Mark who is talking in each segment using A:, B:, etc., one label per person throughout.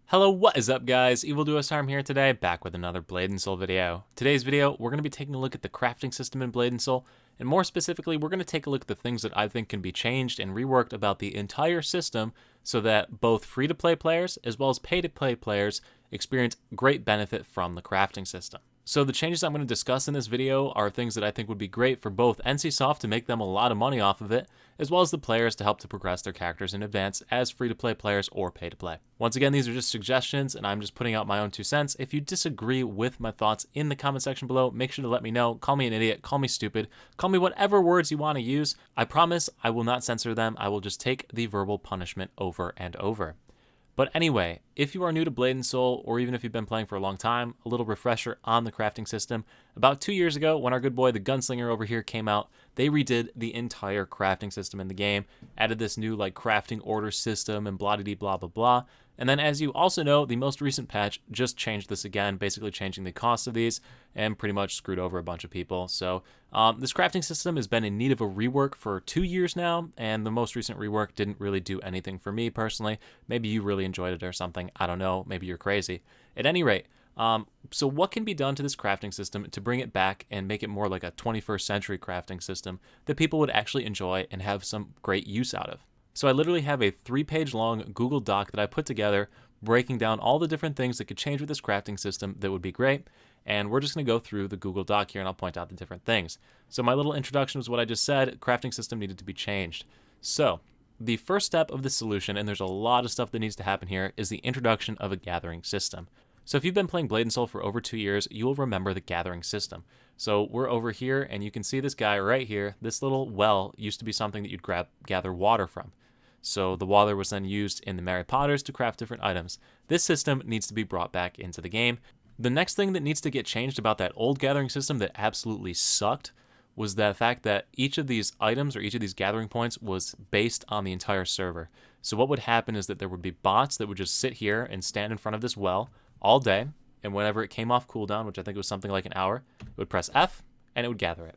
A: Hello, what is up guys? EvilDoUsHarm here today, back with another Blade and Soul video. Today's video, we're going to be taking a look at the crafting system in Blade and Soul, and more specifically, we're going to take a look at the things that I think can be changed and reworked about the entire system so that both free-to-play players as well as pay-to-play players experience great benefit from the crafting system. So the changes I'm going to discuss in this video are things that I think would be great for both NCSoft to make them a lot of money off of it, as well as the players to help to progress their characters in advance as free-to-play players or pay-to-play. Once again, these are just suggestions, and I'm just putting out my own 2 cents. If you disagree with my thoughts in the comment section below, make sure to let me know. Call me an idiot, call me stupid, call me whatever words you want to use. I promise I will not censor them. I will just take the verbal punishment over and over. But anyway, if you are new to Blade and Soul, or even if you've been playing for a long time, a little refresher on the crafting system. About 2 years ago, when our good boy the Gunslinger over here came out, they redid the entire crafting system in the game, added this new like crafting order system and blah blah blah. And then as you also know, the most recent patch just changed this again, basically changing the cost of these and pretty much screwed over a bunch of people. So this crafting system has been in need of a rework for 2 years now, and the most recent rework didn't really do anything for me personally. Maybe you really enjoyed it or something. I don't know. Maybe you're crazy. At any rate, so what can be done to this crafting system to bring it back and make it more like a 21st century crafting system that people would actually enjoy and have some great use out of? So I literally have a 3-page long Google Doc that I put together breaking down all the different things that could change with this crafting system that would be great. And we're just going to go through the Google Doc here and I'll point out the different things. So my little introduction was what I just said. Crafting system needed to be changed. So the first step of the solution, and there's a lot of stuff that needs to happen here, is the introduction of a gathering system. So if you've been playing Blade and Soul for over 2 years, you will remember the gathering system. So we're over here and you can see this guy right here. This little well used to be something that you'd gather water from. So the water was then used in the Mary Potters to craft different items. This system needs to be brought back into the game. The next thing that needs to get changed about that old gathering system that absolutely sucked was the fact that each of these items or each of these gathering points was based on the entire server. So what would happen is that there would be bots that would just sit here and stand in front of this well all day, and whenever it came off cooldown, which I think was something like an hour, it would press F and it would gather it.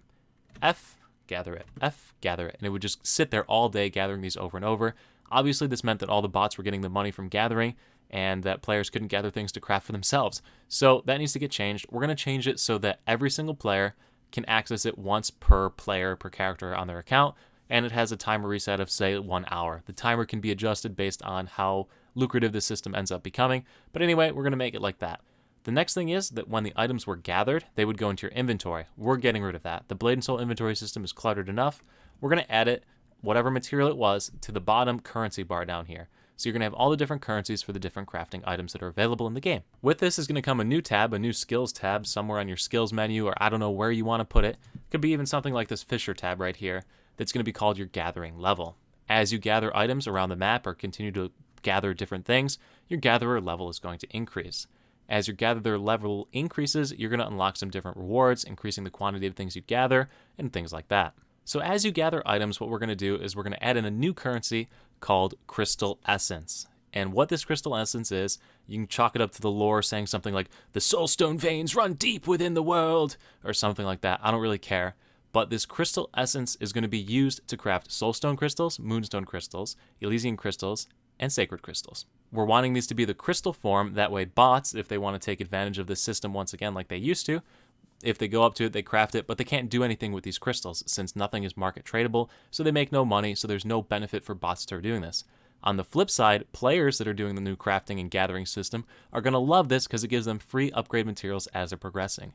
A: F, gather it, F, gather it, and it would just sit there all day gathering these over and over. Obviously, this meant that all the bots were getting the money from gathering and that players couldn't gather things to craft for themselves. So that needs to get changed. We're going to change it so that every single player can access it once per player, per character on their account, and it has a timer reset of, say, 1 hour. The timer can be adjusted based on how lucrative the system ends up becoming, but anyway, we're going to make it like that. The next thing is that when the items were gathered, they would go into your inventory. We're getting rid of that. The Blade and Soul inventory system is cluttered enough. We're going to add it, whatever material it was, to the bottom currency bar down here. So you're going to have all the different currencies for the different crafting items that are available in the game. With this is going to come a new tab, a new skills tab somewhere on your skills menu, or I don't know where you want to put it. It could be even something like this Fisher tab right here that's going to be called your gathering level. As you gather items around the map or continue to gather different things, your gatherer level is going to increase. As your gatherer level increases, you're going to unlock some different rewards, increasing the quantity of things you gather and things like that. So as you gather items, what we're going to do is we're going to add in a new currency called Crystal Essence. And what this Crystal Essence is, you can chalk it up to the lore saying something like, the soulstone veins run deep within the world, or something like that. I don't really care. But this Crystal Essence is going to be used to craft soulstone crystals, moonstone crystals, Elysian crystals, and sacred crystals. We're wanting these to be the crystal form, that way bots, if they want to take advantage of this system once again like they used to, if they go up to it, they craft it, but they can't do anything with these crystals since nothing is market tradable, so they make no money, so there's no benefit for bots that are doing this. On the flip side, players that are doing the new crafting and gathering system are going to love this because it gives them free upgrade materials as they're progressing.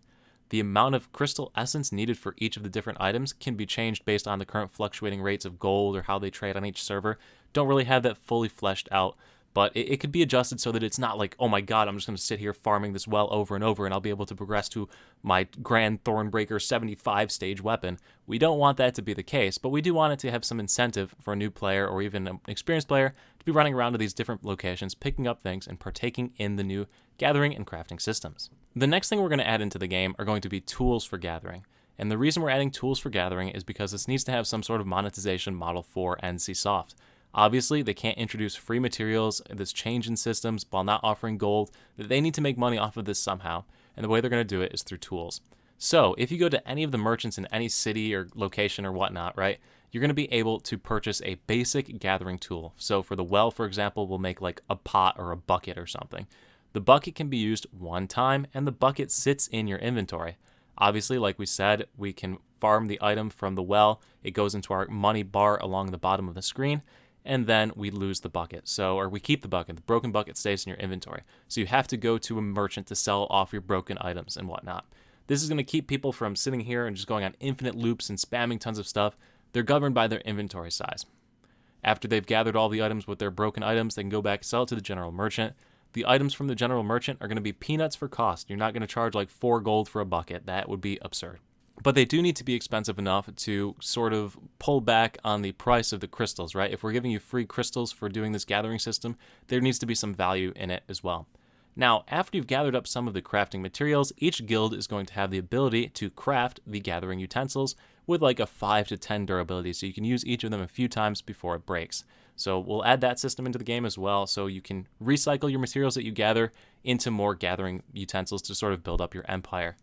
A: The amount of crystal essence needed for each of the different items can be changed based on the current fluctuating rates of gold or how they trade on each server. Don't really have that fully fleshed out, but it could be adjusted so that it's not like, oh my god, I'm just going to sit here farming this well over and over and I'll be able to progress to my Grand Thornbreaker 75 stage weapon. We don't want that to be the case, but we do want it to have some incentive for a new player or even an experienced player to be running around to these different locations, picking up things and partaking in the new gathering and crafting systems. The next thing we're going to add into the game are going to be tools for gathering. And the reason we're adding tools for gathering is because this needs to have some sort of monetization model for NCSoft. Obviously, they can't introduce free materials, this change in systems, while not offering gold. They need to make money off of this somehow, and the way they're going to do it is through tools. So, if you go to any of the merchants in any city or location or whatnot, right, you're going to be able to purchase a basic gathering tool. So for the well, for example, we'll make like a pot or a bucket or something. The bucket can be used one time, and the bucket sits in your inventory. Obviously, like we said, we can farm the item from the well. It goes into our money bar along the bottom of the screen, and then we lose the bucket. Or we keep the bucket. The broken bucket stays in your inventory. So you have to go to a merchant to sell off your broken items and whatnot. This is going to keep people from sitting here and just going on infinite loops and spamming tons of stuff. They're governed by their inventory size. After they've gathered all the items with their broken items, they can go back and sell it to the general merchant. The items from the general merchant are going to be peanuts for cost. You're not going to charge like 4 gold for a bucket. That would be absurd. But they do need to be expensive enough to sort of pull back on the price of the crystals, right? If we're giving you free crystals for doing this gathering system, there needs to be some value in it as well. Now, after you've gathered up some of the crafting materials, each guild is going to have the ability to craft the gathering utensils with like a 5 to 10 durability, so you can use each of them a few times before it breaks. So we'll add that system into the game as well, so you can recycle your materials that you gather into more gathering utensils to sort of build up your empire.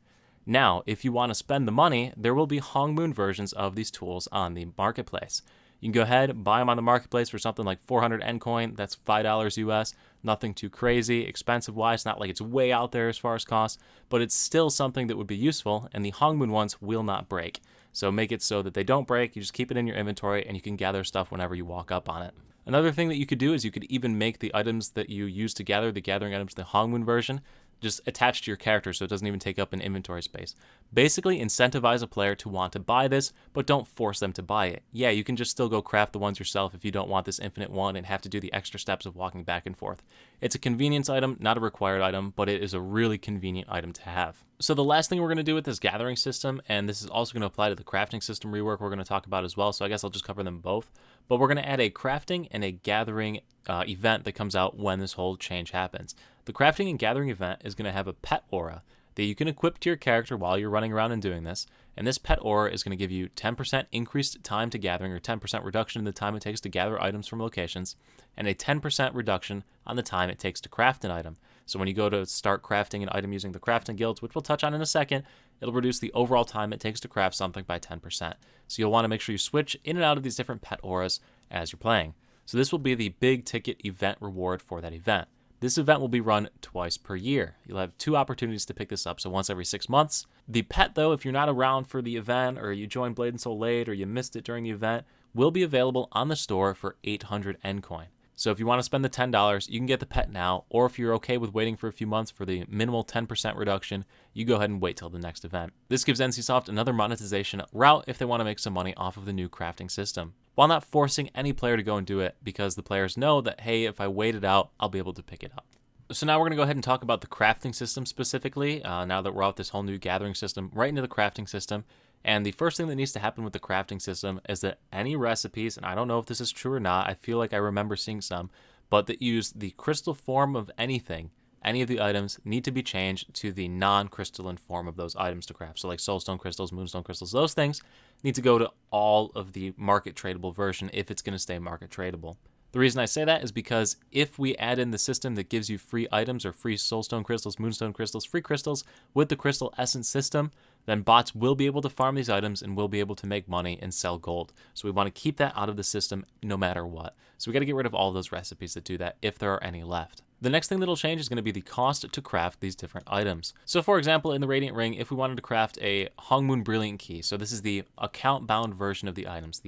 A: Now, if you want to spend the money, there will be Hong Moon versions of these tools on the marketplace. You can go ahead and buy them on the marketplace for something like 400 N coin. That's $5 US. Nothing too crazy, expensive-wise. Not like it's way out there as far as cost, but it's still something that would be useful, and the Hong Moon ones will not break. So make it so that they don't break. You just keep it in your inventory, and you can gather stuff whenever you walk up on it. Another thing that you could do is you could even make the items that you use to gather, the gathering items, the Hong Moon version, just attached to your character so it doesn't even take up an inventory space. Basically, incentivize a player to want to buy this, but don't force them to buy it. Yeah, you can just still go craft the ones yourself if you don't want this infinite one and have to do the extra steps of walking back and forth. It's a convenience item, not a required item, but it is a really convenient item to have. So the last thing we're going to do with this gathering system, and this is also going to apply to the crafting system rework we're going to talk about as well, so I guess I'll just cover them both, but we're going to add a crafting and a gathering event that comes out when this whole change happens. The crafting and gathering event is going to have a pet aura that you can equip to your character while you're running around and doing this, and this pet aura is going to give you 10% increased time to gathering, or 10% reduction in the time it takes to gather items from locations, and a 10% reduction on the time it takes to craft an item. So when you go to start crafting an item using the crafting guilds, which we'll touch on in a second, it'll reduce the overall time it takes to craft something by 10%. So you'll want to make sure you switch in and out of these different pet auras as you're playing. So this will be the big ticket event reward for that event. This event will be run twice per year. You'll have 2 opportunities to pick this up, so once every 6 months. The pet, though, if you're not around for the event, or you joined Blade & Soul late, or you missed it during the event, will be available on the store for 800 N coin. So if you want to spend the $10, you can get the pet now, or if you're okay with waiting for a few months for the minimal 10% reduction, you go ahead and wait till the next event. This gives NCSoft another monetization route if they want to make some money off of the new crafting system, while not forcing any player to go and do it, because the players know that, hey, if I wait it out, I'll be able to pick it up. So now we're going to go ahead and talk about the crafting system specifically, now that we're out this whole new gathering system, right into the crafting system. And the first thing that needs to happen with the crafting system is that any recipes, and I don't know if this is true or not, I feel like I remember seeing some, but that use the crystal form of anything, any of the items, need to be changed to the non-crystalline form of those items to craft. So like soulstone crystals, moonstone crystals, those things need to go to all of the market tradable version if it's going to stay market tradable. The reason I say that is because if we add in the system that gives you free items or free soulstone crystals, moonstone crystals, free crystals with the crystal essence system, then bots will be able to farm these items and will be able to make money and sell gold. So we want to keep that out of the system no matter what. So we got to get rid of all those recipes that do that if there are any left. The next thing that'll change is going to be the cost to craft these different items. So for example, in the Radiant Ring, if we wanted to craft a Hong Moon Brilliant Key, so this is the account-bound version of the items,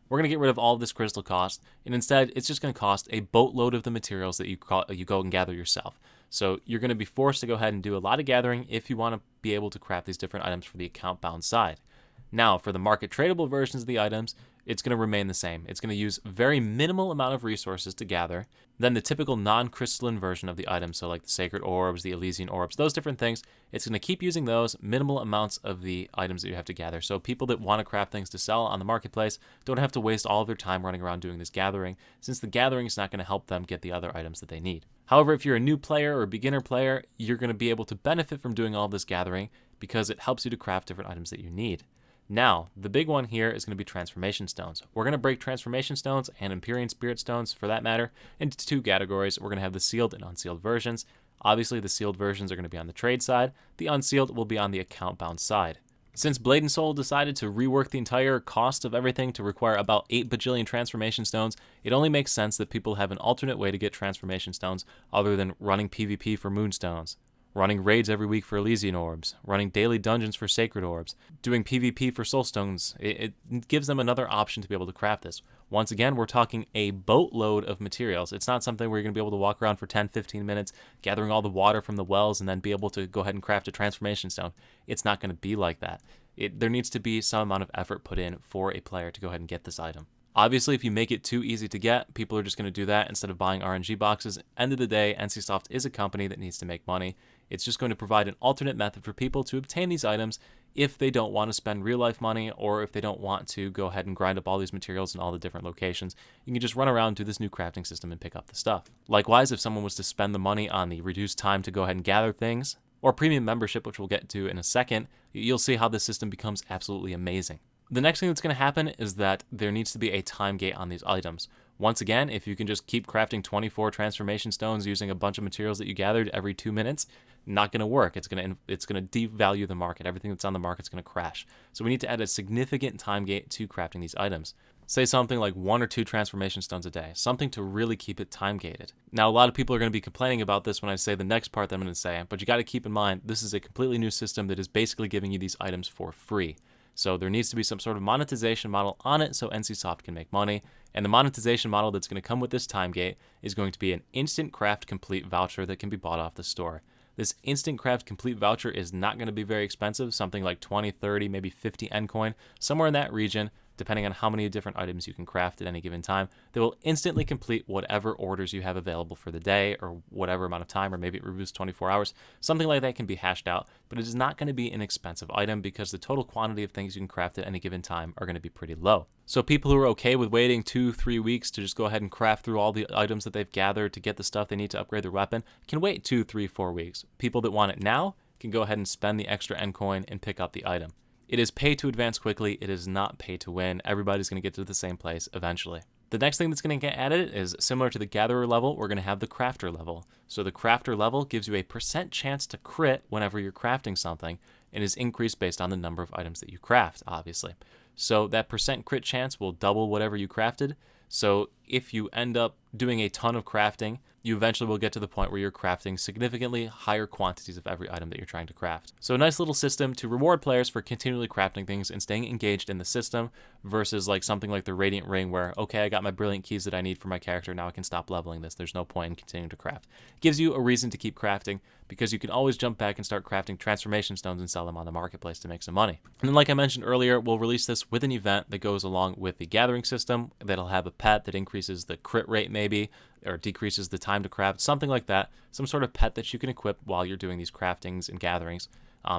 A: we're going to get rid of all of this crystal cost, and instead, it's just going to cost a boatload of the materials that you go and gather yourself. So you're going to be forced to go ahead and do a lot of gathering if you want to be able to craft these different items for the account-bound side. Now, for the market tradable versions of the items, it's going to remain the same. It's going to use very minimal amount of resources to gather than the typical non-crystalline version of the item, so like the Sacred Orbs, the Elysian Orbs, those different things. It's going to keep using those minimal amounts of the items that you have to gather. So people that want to craft things to sell on the marketplace don't have to waste all of their time running around doing this gathering, since the gathering is not going to help them get the other items that they need. However, if you're a new player or a beginner player, you're going to be able to benefit from doing all this gathering because it helps you to craft different items that you need. Now, the big one here is going to be transformation stones. We're going to break transformation stones and Empyrean spirit stones, for that matter, into 2 categories. We're going to have the sealed and unsealed versions. Obviously, the sealed versions are going to be on the trade side. The unsealed will be on the account-bound side. Since Blade and Soul decided to rework the entire cost of everything to require about 8 bajillion transformation stones, it only makes sense that people have an alternate way to get transformation stones other than running PvP for moonstones, running raids every week for Elysian orbs, running daily dungeons for sacred orbs, doing PvP for soul stones. It gives them another option to be able to craft this. Once again, we're talking a boatload of materials. It's not something where you're going to be able to walk around for 10, 15 minutes gathering all the water from the wells and then be able to go ahead and craft a transformation stone. It's not going to be like that. There needs to be some amount of effort put in for a player to go ahead and get this item. Obviously, if you make it too easy to get, people are just going to do that instead of buying RNG boxes. End of the day, NCSoft is a company that needs to make money. It's just going to provide an alternate method for people to obtain these items if they don't want to spend real-life money or if they don't want to go ahead and grind up all these materials in all the different locations. You can just run around, do this new crafting system, and pick up the stuff. Likewise, if someone was to spend the money on the reduced time to go ahead and gather things, or premium membership, which we'll get to in a second, you'll see how this system becomes absolutely amazing. The next thing that's going to happen is that there needs to be a time gate on these items. Once again, if you can just keep crafting 24 transformation stones using a bunch of materials that you gathered every 2 minutes, not going to work. It's going to devalue the market. Everything that's on the market's going to crash. So we need to add a significant time gate to crafting these items. Say something like 1 or 2 transformation stones a day, something to really keep it time gated. Now, a lot of people are going to be complaining about this when I say the next part that I'm going to say, but you got to keep in mind, this is a completely new system that is basically giving you these items for free. So there needs to be some sort of monetization model on it so NCSoft can make money. And the monetization model that's going to come with this time gate is going to be an instant craft complete voucher that can be bought off the store. This instant craft complete voucher is not going to be very expensive, something like 20, 30, maybe 50 N coin, somewhere in that region, depending on how many different items you can craft at any given time. They will instantly complete whatever orders you have available for the day or whatever amount of time, or maybe it removes 24 hours. Something like that can be hashed out, but it is not going to be an expensive item because the total quantity of things you can craft at any given time are going to be pretty low. So people who are okay with waiting 2-3 weeks to just go ahead and craft through all the items that they've gathered to get the stuff they need to upgrade their weapon can wait 2, 3, 4 weeks. People that want it now can go ahead and spend the extra N coin and pick up the item. It is pay to advance quickly. It is not pay to win. Everybody's going to get to the same place eventually. The next thing that's going to get added is similar to the gatherer level, we're going to have the crafter level. So the crafter level gives you a % chance to crit whenever you're crafting something and is increased based on the number of items that you craft, obviously. So that % crit chance will double whatever you crafted. So if you end up doing a ton of crafting, you eventually will get to the point where you're crafting significantly higher quantities of every item that you're trying to craft. So a nice little system to reward players for continually crafting things and staying engaged in the system versus like something like the Radiant Ring where, okay, I got my brilliant keys that I need for my character, now I can stop leveling this. There's no point in continuing to craft. It gives you a reason to keep crafting because you can always jump back and start crafting transformation stones and sell them on the marketplace to make some money. And then like I mentioned earlier, we'll release this with an event that goes along with the gathering system that'll have a pet that increases the crit rate maybe, or decreases the time to craft, something like that. Some sort of pet that you can equip while you're doing these craftings and gatherings.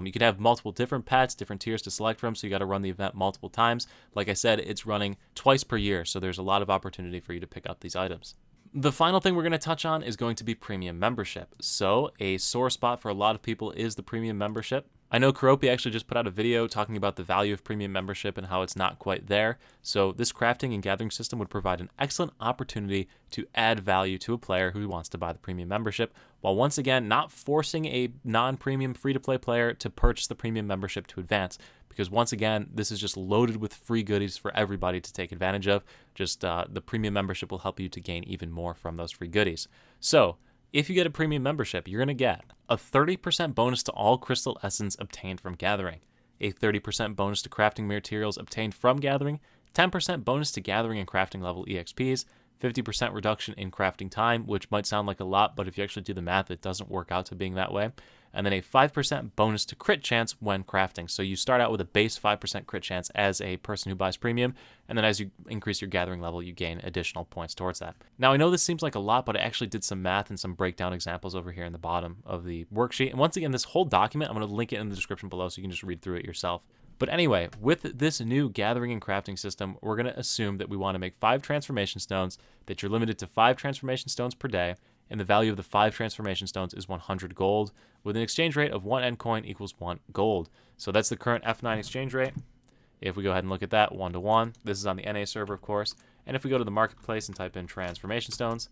A: You can have multiple different pets, different tiers to select from, so you got to run the event multiple times. Like I said, it's running twice per year, so there's a lot of opportunity for you to pick up these items. The final thing we're going to touch on is going to be premium membership. So a sore spot for a lot of people is the premium membership. I know Karopi actually just put out a video talking about the value of premium membership and how it's not quite there. So this crafting and gathering system would provide an excellent opportunity to add value to a player who wants to buy the premium membership, while once again not forcing a non-premium free-to-play player to purchase the premium membership to advance. Because once again, this is just loaded with free goodies for everybody to take advantage of. Just the premium membership will help you to gain even more from those free goodies. So if you get a premium membership, you're going to get a 30% bonus to all crystal essence obtained from gathering, a 30% bonus to crafting materials obtained from gathering, 10% bonus to gathering and crafting level EXPs, 50% reduction in crafting time, which might sound like a lot, but if you actually do the math, it doesn't work out to being that way. And then a 5% bonus to crit chance when crafting. So you start out with a base 5% crit chance as a person who buys premium, and then as you increase your gathering level, you gain additional points towards that. Now, I know this seems like a lot, but I actually did some math and some breakdown examples over here in the bottom of the worksheet. And once again, this whole document, I'm going to link it in the description below so you can just read through it yourself. But anyway, with this new gathering and crafting system, we're going to assume that we want to make 5 transformation stones, that you're limited to 5 transformation stones per day, and the value of the 5 transformation stones is 100 gold, with an exchange rate of 1 N coin equals 1 gold. So that's the current F9 exchange rate. If we go ahead and look at that, 1-to-1, this is on the NA server, of course. And if we go to the marketplace and type in transformation stones,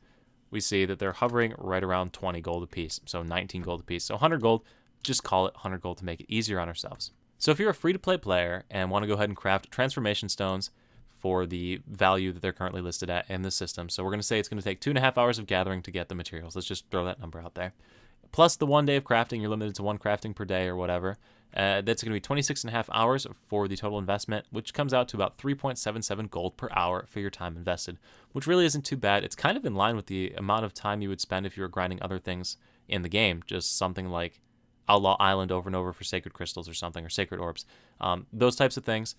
A: we see that they're hovering right around 20 gold apiece, so 19 gold apiece. So 100 gold, just call it 100 gold to make it easier on ourselves. So if you're a free-to-play player and want to go ahead and craft transformation stones for the value that they're currently listed at in the system, so we're going to say it's going to take 2.5 hours of gathering to get the materials. Let's just throw that number out there. Plus the 1 day of crafting, you're limited to 1 crafting per day or whatever. That's going to be 26.5 hours for the total investment, which comes out to about 3.77 gold per hour for your time invested, which really isn't too bad. It's kind of in line with the amount of time you would spend if you were grinding other things in the game, just something like Outlaw Island over and over for sacred crystals or something, or sacred orbs. Those types of things,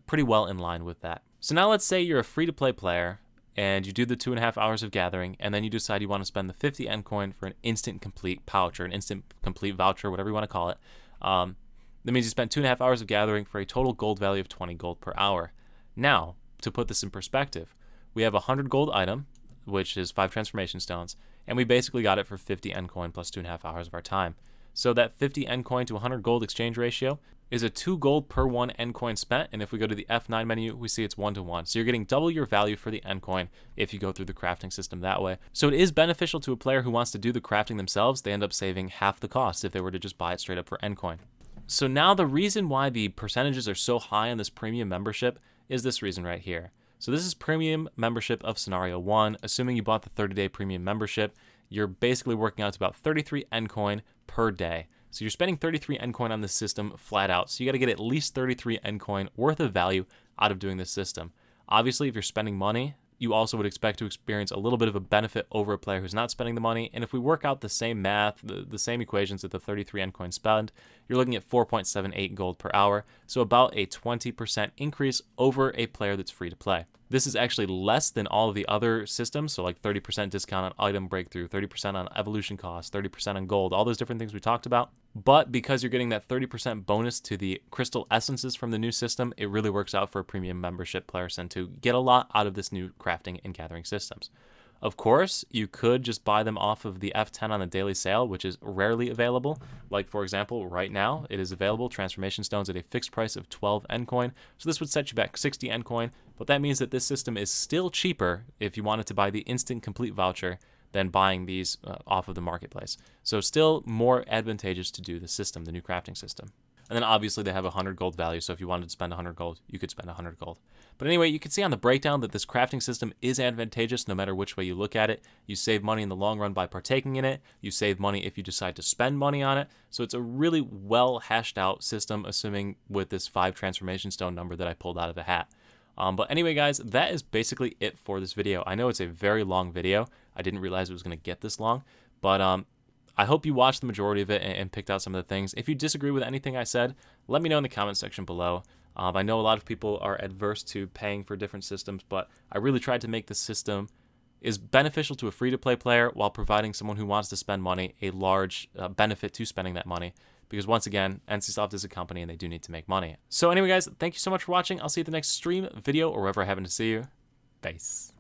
A: pretty well in line with that. So now let's say you're a free-to-play player, and you do the 2.5 hours of gathering, and then you decide you want to spend the 50 N coin for an instant complete pouch, or an instant complete voucher, whatever you want to call it. That means you spent 2.5 hours of gathering for a total gold value of 20 gold per hour. Now, to put this in perspective, we have a 100 gold item, which is 5 transformation stones, and we basically got it for 50 N coin plus 2.5 hours of our time. So that 50 N coin to 100 gold exchange ratio is a 2 gold per 1 N coin spent, and if we go to the F9 menu, we see it's 1 to 1. So you're getting double your value for the N coin if you go through the crafting system that way. So it is beneficial to a player who wants to do the crafting themselves. They end up saving half the cost if they were to just buy it straight up for N coin. So now the reason why the percentages are so high on this premium membership is this reason right here. So this is premium membership of Scenario 1. Assuming you bought the 30-day premium membership, you're basically working out to about 33 N coin per day. So you're spending 33 N coin on this system flat out. So you got to get at least 33 N coin worth of value out of doing this system. Obviously, if you're spending money, you also would expect to experience a little bit of a benefit over a player who's not spending the money. And if we work out the same math, the same equations that the 33 N coin spend, you're looking at 4.78 gold per hour. So about a 20% increase over a player that's free to play. This is actually less than all of the other systems, so like 30% discount on item breakthrough, 30% on evolution cost, 30% on gold, all those different things we talked about. But because you're getting that 30% bonus to the crystal essences from the new system, it really works out for a premium membership player to get a lot out of this new crafting and gathering systems. Of course, you could just buy them off of the F10 on the daily sale, which is rarely available. Like, for example, right now, it is available, transformation stones at a fixed price of 12 N coin. So this would set you back 60 N coin, but that means that this system is still cheaper if you wanted to buy the instant complete voucher than buying these off of the marketplace. So still more advantageous to do the system, the new crafting system. And then obviously they have 100 gold value, so if you wanted to spend 100 gold, you could spend 100 gold. But anyway, you can see on the breakdown that this crafting system is advantageous no matter which way you look at it. You save money in the long run by partaking in it. You save money if you decide to spend money on it. So it's a really well hashed out system, assuming with this 5 transformation stone number that I pulled out of a hat. But anyway, guys, that is basically it for this video. I know it's a very long video. I didn't realize it was going to get this long, but I hope you watched the majority of it and picked out some of the things. If you disagree with anything I said, let me know in the comment section below. I know a lot of people are adverse to paying for different systems, but I really tried to make the system is beneficial to a free-to-play player while providing someone who wants to spend money a large benefit to spending that money. Because once again, NCSoft is a company and they do need to make money. So anyway, guys, thank you so much for watching. I'll see you at the next stream, video, or wherever I happen to see you. Peace.